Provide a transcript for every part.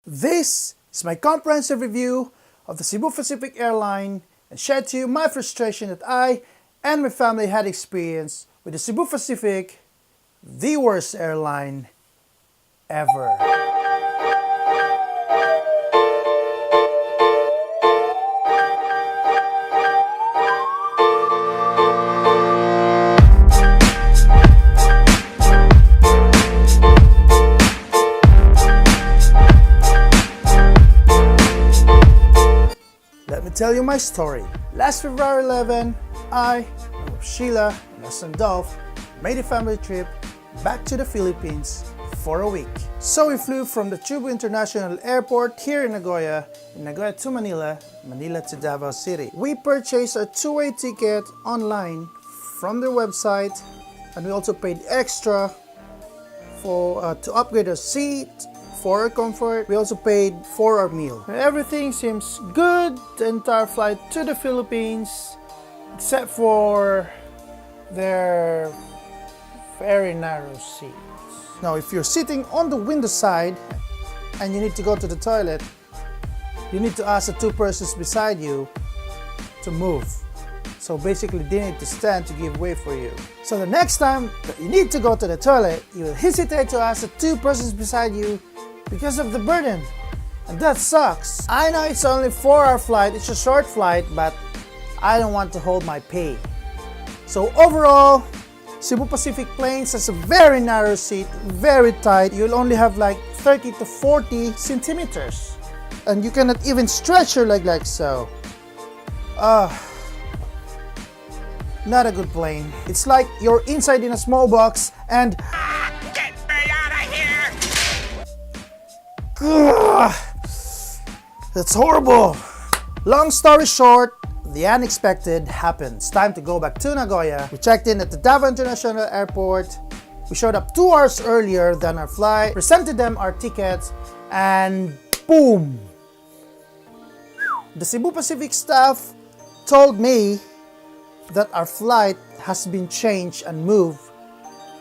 This is my comprehensive review of the Cebu Pacific Airline and share to you my frustration that I and my family had experienced with the Cebu Pacific, the worst airline ever. Let me tell you my story. Last February 11, I, Sheila, and my son Dolph made a family trip back to the Philippines for a week. So we flew from the Cebu International Airport here in Nagoya to Manila, Manila to Davao City. We purchased a two-way ticket online from their website, and we also paid extra for to upgrade our seat. For our comfort, we also paid for our meal. Everything seems good the entire flight to the Philippines, except for their very narrow seats. Now, if you're sitting on the window side and you need to go to the toilet, you need to ask the two persons beside you to move. So basically, they need to stand to give way for you. So the next time that you need to go to the toilet, you will hesitate to ask the two persons beside you because of the burden, and that sucks. I know it's only 4-hour flight, it's a short flight, but I don't want to hold my pay. So overall, Cebu Pacific Planes has a very narrow seat, very tight. You'll only have like 30 to 40 centimeters, and you cannot even stretch your leg like so. Not a good plane. It's like you're inside in a small box and that's horrible. Long story short, the unexpected happened. It's time to go back to Nagoya. We checked in at the Davao International Airport. We showed up 2 hours earlier than our flight, presented them our tickets, and boom! The Cebu Pacific staff told me that our flight has been changed and moved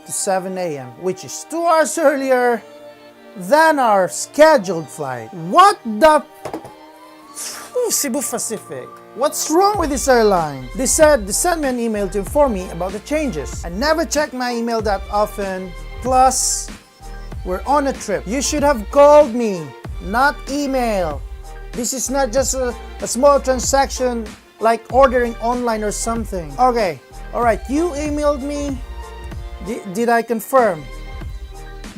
to 7 a.m., which is 2 hours earlier than our scheduled flight. What the Cebu Pacific? What's wrong with this airline? They said they sent me an email to inform me about the changes. I never check my email that often. Plus, we're on a trip. You should have called me, not email. This is not just a small transaction like ordering online or something. Okay, alright, you emailed me. Did I confirm?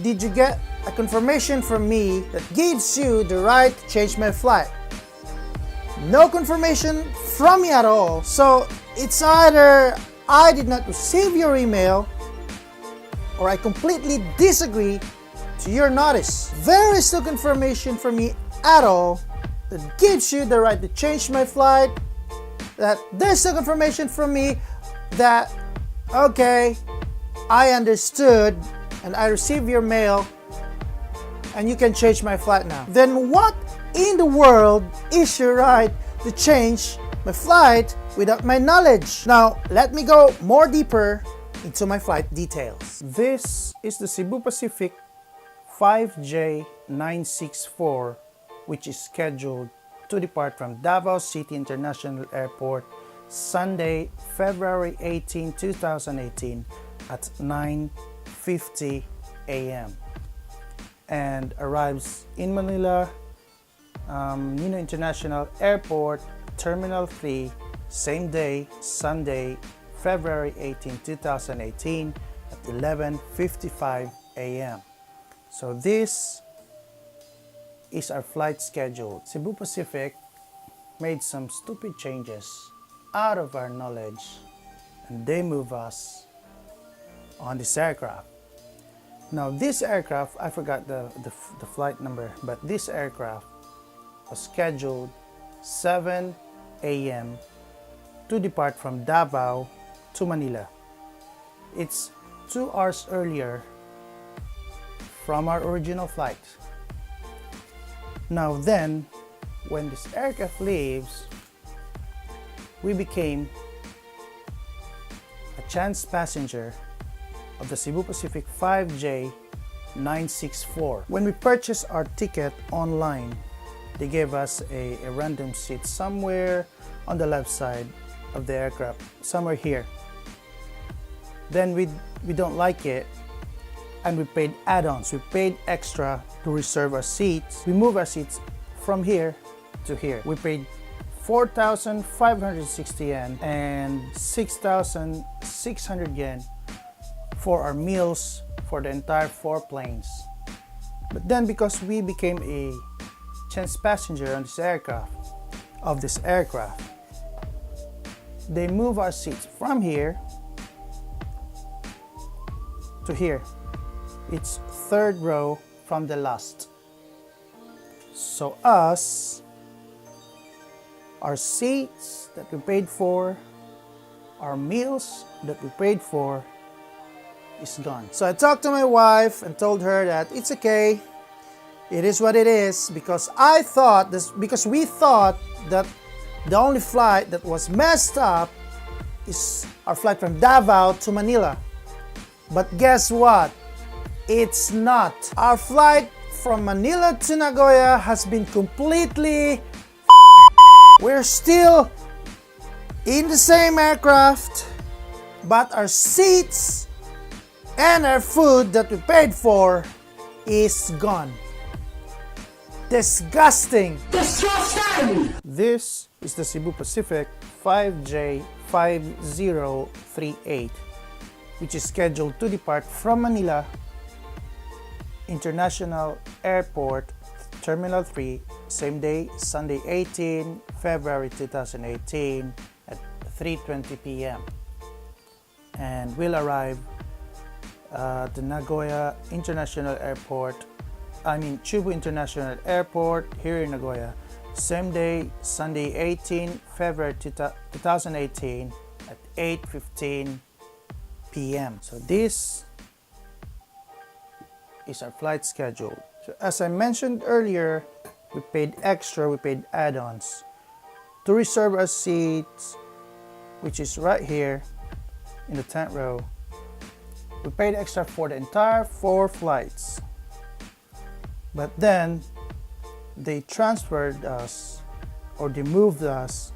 Did you get a confirmation from me that gives you the right to change my flight? No confirmation from me at all. So it's either I did not receive your email or I completely disagree to your notice. There is no confirmation from me at all that gives you the right to change my flight. That there's no confirmation from me that, okay, I understood and I received your mail and you can change my flight now. Then what in the world is your right to change my flight without my knowledge? Now, let me go more deeper into my flight details. This is the Cebu Pacific 5J964, which is scheduled to depart from Davao City International Airport Sunday, February 18, 2018 at 9:50 a.m. and arrives in Manila, Nino International Airport, Terminal 3, same day, Sunday, February 18, 2018 at 11:55 a.m. So this is our flight schedule. Cebu Pacific made some stupid changes out of our knowledge, and they move us on this aircraft. Now this aircraft, I forgot the flight number, but this aircraft was scheduled 7 a.m. to depart from Davao to Manila. It's 2 hours earlier from our original flight. Now then, when this aircraft leaves, we became a chance passenger of the Cebu Pacific 5J 964. When we purchased our ticket online, they gave us a random seat somewhere on the left side of the aircraft, somewhere here. Then we don't like it, and we paid add-ons. We paid extra to reserve our seats. We moved our seats from here to here. We paid 4,560 yen and 6,600 yen for our meals for the entire 4 planes. But then, because we became a chance passenger on this aircraft, they move our seats from here to here. It's 3rd row from the last. So our seats that we paid for, our meals that we paid for is gone. So I talked to my wife and told her that it's okay. It is what it is, because we thought that the only flight that was messed up is our flight from Davao to Manila. But guess what? It's not. Our flight from Manila to Nagoya has been completely We're still in the same aircraft, but our seats and our food that we paid for is gone. Disgusting! Disgusting! This is the Cebu Pacific 5J5038, which is scheduled to depart from Manila International Airport, Terminal 3, same day, Sunday 18 February 2018 at 3:20 p.m. and will arrive at the Cebu International Airport here in Nagoya, same day, Sunday 18 February 2018 at 8:15 p.m. So this is our flight schedule. So as I mentioned earlier, we paid extra, we paid add-ons to reserve our seats, which is right here in the 10th row. We paid extra for the entire 4 flights. But then they transferred us, or they moved us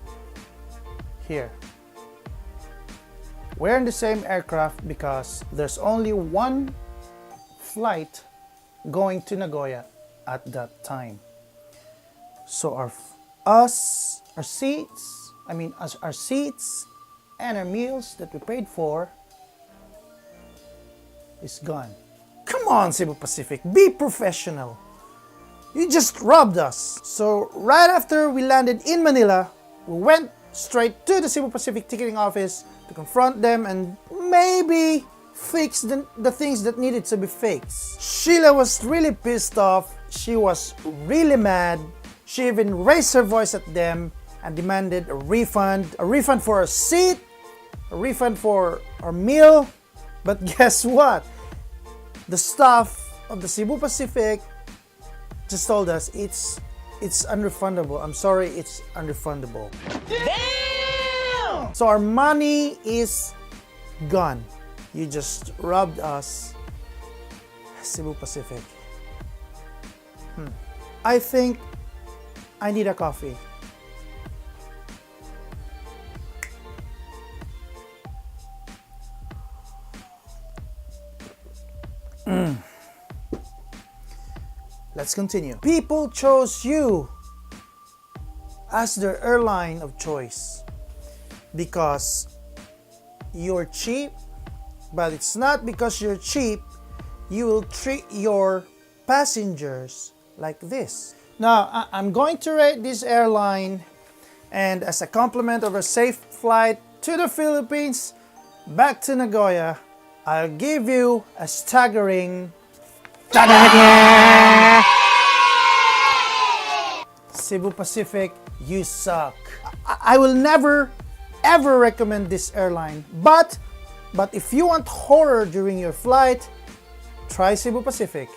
here. We're in the same aircraft because there's only one flight going to Nagoya at that time. So our seats and our meals that we paid for is gone. Come on, Cebu Pacific, be professional. You just robbed us. So right after we landed in Manila, we went straight to the Cebu Pacific ticketing office to confront them and maybe fix the things that needed to be fixed. Sheila was really pissed off. She was really mad. She even raised her voice at them and demanded a refund for our seat, a refund for our meal. But guess what? The staff of the Cebu Pacific just told us it's unrefundable. I'm sorry, it's unrefundable. Damn! So our money is gone. You just robbed us, Cebu Pacific. I think I need a coffee. Let's continue. People chose you as their airline of choice because you're cheap, but it's not because you're cheap. You will treat your passengers like this. Now, I'm going to rate this airline, and as a compliment of a safe flight to the Philippines, back to Nagoya, I'll give you a staggering Cebu Pacific, you suck. I will never ever recommend this airline, but if you want horror during your flight, try Cebu Pacific.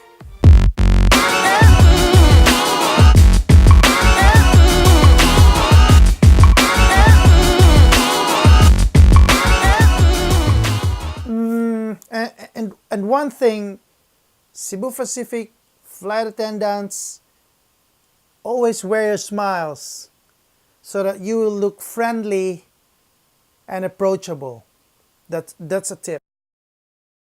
And one thing Cebu Pacific flight attendants, always wear your smiles so that you will look friendly and approachable. That's a tip.